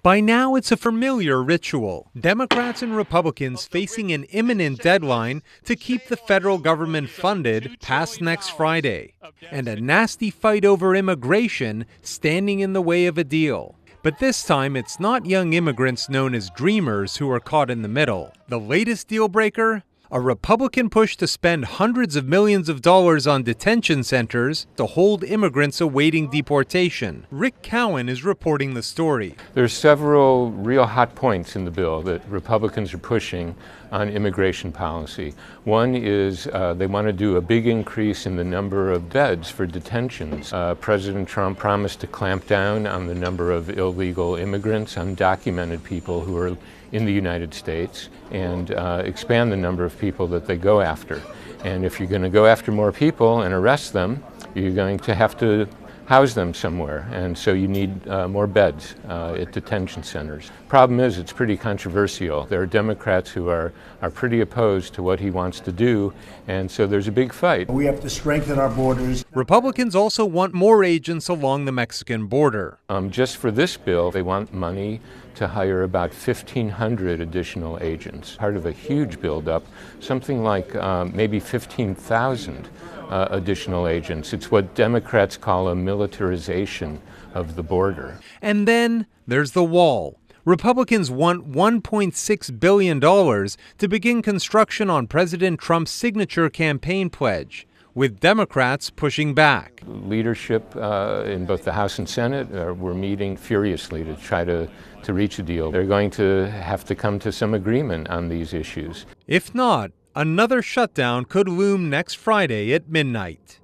By now, it's a familiar ritual. Democrats and Republicans facing an imminent deadline to keep the federal government funded past next Friday, and a nasty fight over immigration standing in the way of a deal. But this time, it's not young immigrants known as dreamers who are caught in the middle. The latest deal breaker? A Republican push to spend hundreds of millions of dollars on detention centers to hold immigrants awaiting deportation. Rick Cowan is reporting the story. There's several real hot points in the bill that Republicans are pushing on immigration policy. One is they want to do a big increase in the number of beds for detentions. President Trump promised to clamp down on the number of illegal immigrants, undocumented people who are in the United States, and expand the number of people that they go after. And if you're going to go after more people and arrest them, you're going to have to house them somewhere, and so you need more beds at detention centers. Problem is, it's pretty controversial. There are Democrats who are pretty opposed to what he wants to do, and so there's a big fight. We have to strengthen our borders. Republicans also want more agents along the Mexican border. Just for this bill, they want money to hire about 1,500 additional agents, part of a huge buildup, something like maybe 15,000 additional agents. It's what Democrats call a militarization of the border. And then there's the wall. Republicans want $1.6 billion to begin construction on President Trump's signature campaign pledge, with Democrats pushing back. Leadership in both the House and Senate were meeting furiously to try to reach a deal. They're going to have to come to some agreement on these issues. If not, another shutdown could loom next Friday at midnight.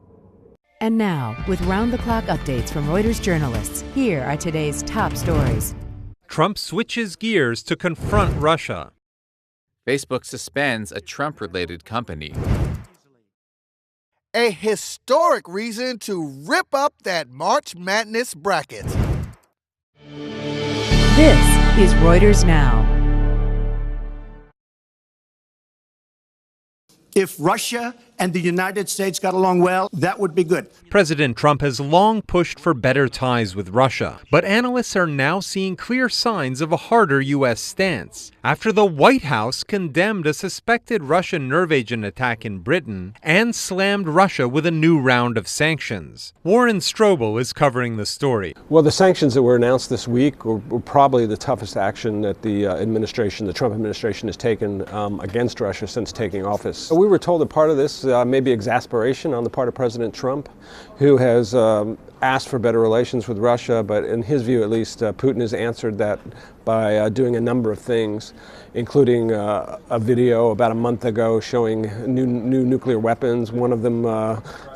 And now, with round-the-clock updates from Reuters journalists, here are today's top stories. Trump switches gears to confront Russia. Facebook suspends a Trump-related company. A historic reason to rip up that March Madness bracket. This is Reuters Now. If Russia and the United States got along well, that would be good. President Trump has long pushed for better ties with Russia, but analysts are now seeing clear signs of a harder U.S. stance after the White House condemned a suspected Russian nerve agent attack in Britain and slammed Russia with a new round of sanctions. Warren Strobel is covering the story. Well, the sanctions that were announced this week were probably the toughest action that the Trump administration has taken against Russia since taking office. We were told that part of this maybe exasperation on the part of President Trump, who has asked for better relations with Russia, but in his view at least, Putin has answered that by doing a number of things, including a video about a month ago showing new nuclear weapons, one of them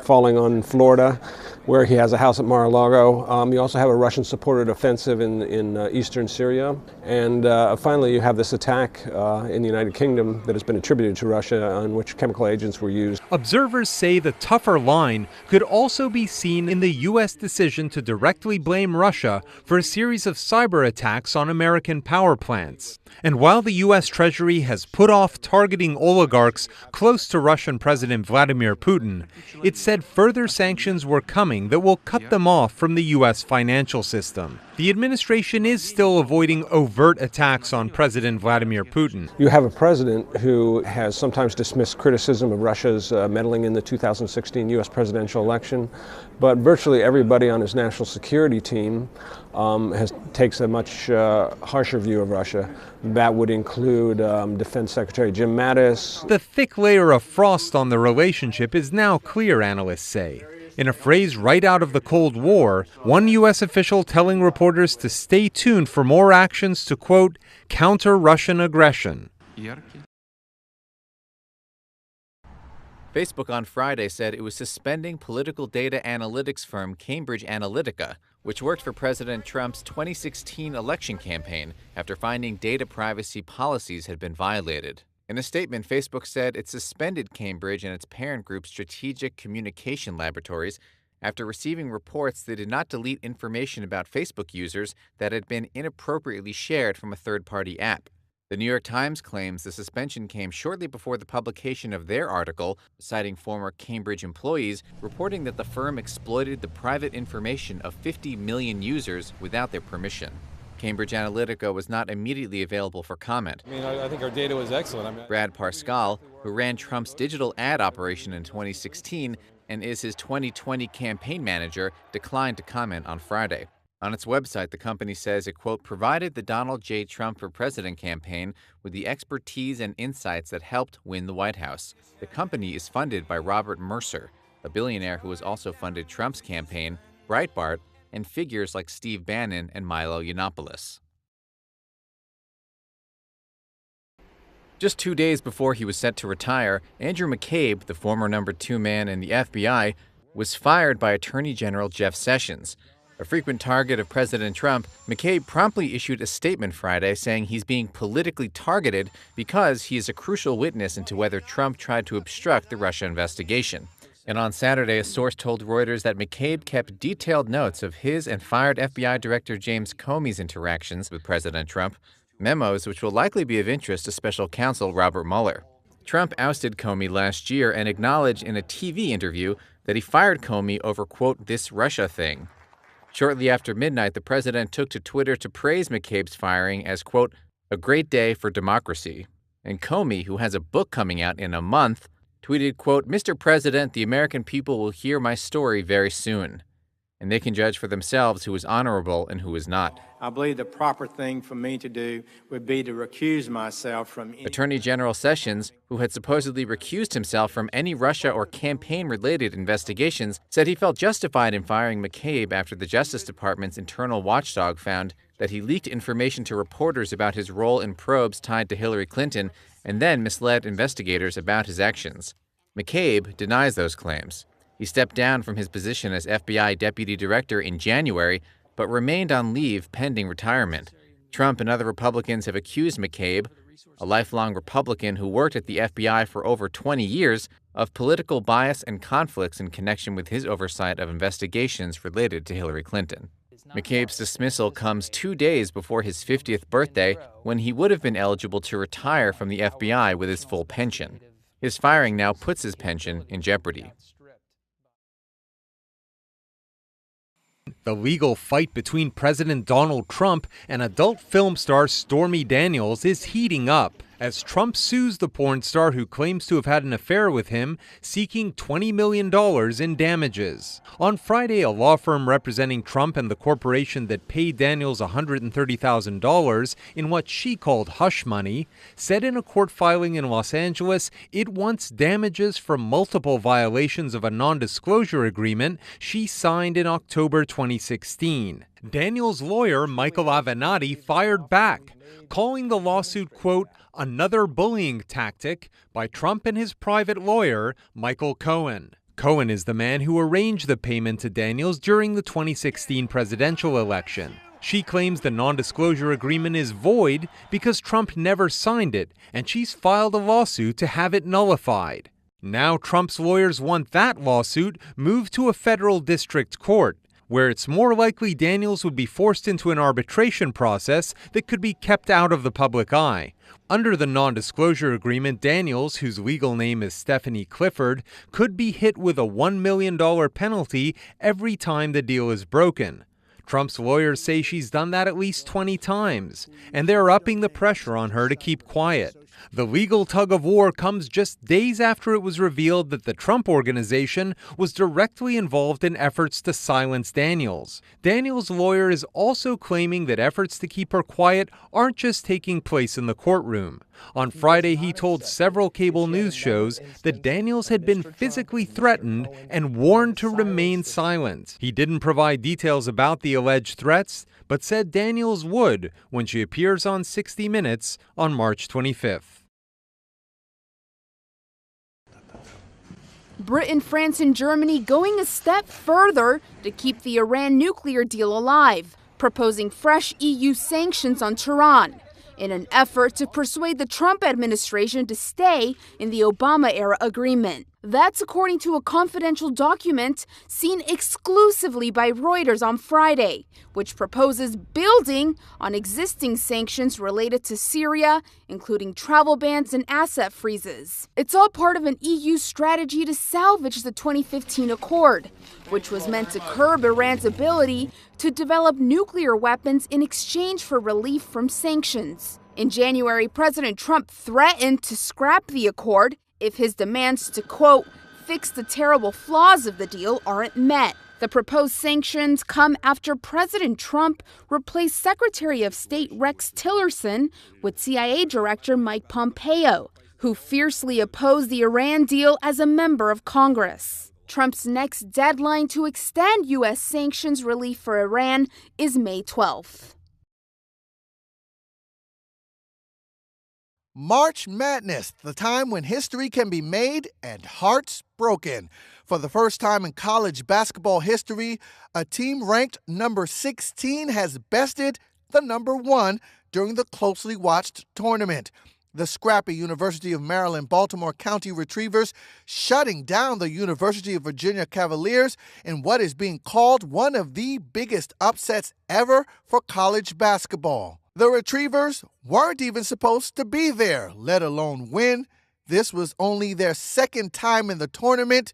falling on Florida, where he has a house at Mar-a-Lago. You also have a Russian-supported offensive in eastern Syria. And finally, you have this attack in the United Kingdom that has been attributed to Russia, on which chemical agents were used. Observers say the tougher line could also be seen in the U.S. decision to directly blame Russia for a series of cyber attacks on American power plants. And while the U.S. Treasury has put off targeting oligarchs close to Russian President Vladimir Putin, it said further sanctions were coming that will cut them off from the U.S. financial system. The administration is still avoiding overt attacks on President Vladimir Putin. You have a president who has sometimes dismissed criticism of Russia's meddling in the 2016 U.S. presidential election, but virtually everybody on his national security team takes a much harsher view of Russia. That would include Defense Secretary Jim Mattis. The thick layer of frost on the relationship is now clear, analysts say. In a phrase right out of the Cold War, one U.S. official telling reporters to stay tuned for more actions to, quote, counter Russian aggression. Facebook on Friday said it was suspending political data analytics firm Cambridge Analytica, which worked for President Trump's 2016 election campaign, after finding data privacy policies had been violated. In a statement, Facebook said it suspended Cambridge and its parent group Strategic Communication Laboratories after receiving reports they did not delete information about Facebook users that had been inappropriately shared from a third-party app. The New York Times claims the suspension came shortly before the publication of their article, citing former Cambridge employees, reporting that the firm exploited the private information of 50 million users without their permission. Cambridge Analytica was not immediately available for comment. I think our data was excellent. Brad Parscale, who ran Trump's digital ad operation in 2016 and is his 2020 campaign manager, declined to comment on Friday. On its website, the company says it, quote, provided the Donald J. Trump for President campaign with the expertise and insights that helped win the White House. The company is funded by Robert Mercer, a billionaire who has also funded Trump's campaign, Breitbart, and figures like Steve Bannon and Milo Yiannopoulos. Just 2 days before he was set to retire, Andrew McCabe, the former number 2 man in the FBI, was fired by Attorney General Jeff Sessions. A frequent target of President Trump, McCabe promptly issued a statement Friday saying he's being politically targeted because he is a crucial witness into whether Trump tried to obstruct the Russia investigation. And on Saturday, a source told Reuters that McCabe kept detailed notes of his and fired FBI Director James Comey's interactions with President Trump, memos which will likely be of interest to special counsel Robert Mueller. Trump ousted Comey last year and acknowledged in a TV interview that he fired Comey over, quote, this Russia thing. Shortly after midnight, the president took to Twitter to praise McCabe's firing as, quote, a great day for democracy. And Comey, who has a book coming out in a month, tweeted, quote, Mr. President, the American people will hear my story very soon, and they can judge for themselves who is honorable and who is not. I believe the proper thing for me to do would be to recuse myself from any... Attorney General Sessions, who had supposedly recused himself from any Russia or campaign-related investigations, said he felt justified in firing McCabe after the Justice Department's internal watchdog found that he leaked information to reporters about his role in probes tied to Hillary Clinton and then misled investigators about his actions. McCabe denies those claims. He stepped down from his position as FBI Deputy Director in January, but remained on leave pending retirement. Trump and other Republicans have accused McCabe, a lifelong Republican who worked at the FBI for over 20 years, of political bias and conflicts in connection with his oversight of investigations related to Hillary Clinton. McCabe's dismissal comes 2 days before his 50th birthday, when he would have been eligible to retire from the FBI with his full pension. His firing now puts his pension in jeopardy. The legal fight between President Donald Trump and adult film star Stormy Daniels is heating up as Trump sues the porn star who claims to have had an affair with him, seeking $20 million in damages. On Friday, a law firm representing Trump and the corporation that paid Daniels $130,000 in what she called hush money said in a court filing in Los Angeles it wants damages for multiple violations of a non-disclosure agreement she signed in October 2016. Daniels' lawyer, Michael Avenatti, fired back, calling the lawsuit, quote, another bullying tactic by Trump and his private lawyer, Michael Cohen. Cohen is the man who arranged the payment to Daniels during the 2016 presidential election. She claims the non-disclosure agreement is void because Trump never signed it, and she's filed a lawsuit to have it nullified. Now Trump's lawyers want that lawsuit moved to a federal district court, where it's more likely Daniels would be forced into an arbitration process that could be kept out of the public eye. Under the non-disclosure agreement, Daniels, whose legal name is Stephanie Clifford, could be hit with a $1 million penalty every time the deal is broken. Trump's lawyers say she's done that at least 20 times, and they're upping the pressure on her to keep quiet. The legal tug-of-war comes just days after it was revealed that the Trump Organization was directly involved in efforts to silence Daniels. Daniels' lawyer is also claiming that efforts to keep her quiet aren't just taking place in the courtroom. On Friday, he told several cable news shows that Daniels had been physically threatened and warned to remain silent. He didn't provide details about the alleged threats, but said Daniels would when she appears on 60 Minutes on March 25th. Britain, France, and Germany going a step further to keep the Iran nuclear deal alive, proposing fresh EU sanctions on Tehran in an effort to persuade the Trump administration to stay in the Obama-era agreement. That's according to a confidential document seen exclusively by Reuters on Friday, which proposes building on existing sanctions related to Syria, including travel bans and asset freezes. It's all part of an EU strategy to salvage the 2015 accord, which was meant to curb Iran's ability to develop nuclear weapons in exchange for relief from sanctions. In January, President Trump threatened to scrap the accord if his demands to, quote, fix the terrible flaws of the deal aren't met. The proposed sanctions come after President Trump replaced Secretary of State Rex Tillerson with CIA Director Mike Pompeo, who fiercely opposed the Iran deal as a member of Congress. Trump's next deadline to extend U.S. sanctions relief for Iran is May 12th. March Madness, the time when history can be made and hearts broken. For the first time in college basketball history, a team ranked number 16 has bested the number 1 during the closely watched tournament. The scrappy University of Maryland Baltimore County Retrievers shutting down the University of Virginia Cavaliers in what is being called one of the biggest upsets ever for college basketball. The Retrievers weren't even supposed to be there, let alone win. This was only their second time in the tournament.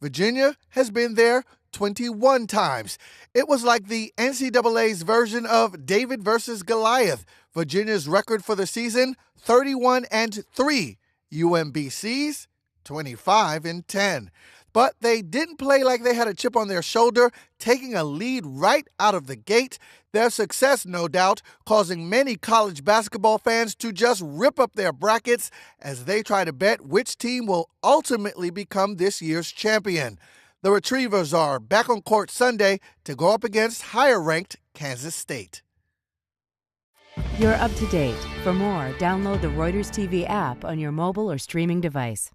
Virginia has been there 21 times. It was like the NCAA's version of David versus Goliath. Virginia's record for the season, 31-3. UMBC's 25-10. But they didn't play like they had a chip on their shoulder, taking a lead right out of the gate. Their success, no doubt, causing many college basketball fans to just rip up their brackets as they try to bet which team will ultimately become this year's champion. The Retrievers are back on court Sunday to go up against higher-ranked Kansas State. You're up to date. For more, download the Reuters TV app on your mobile or streaming device.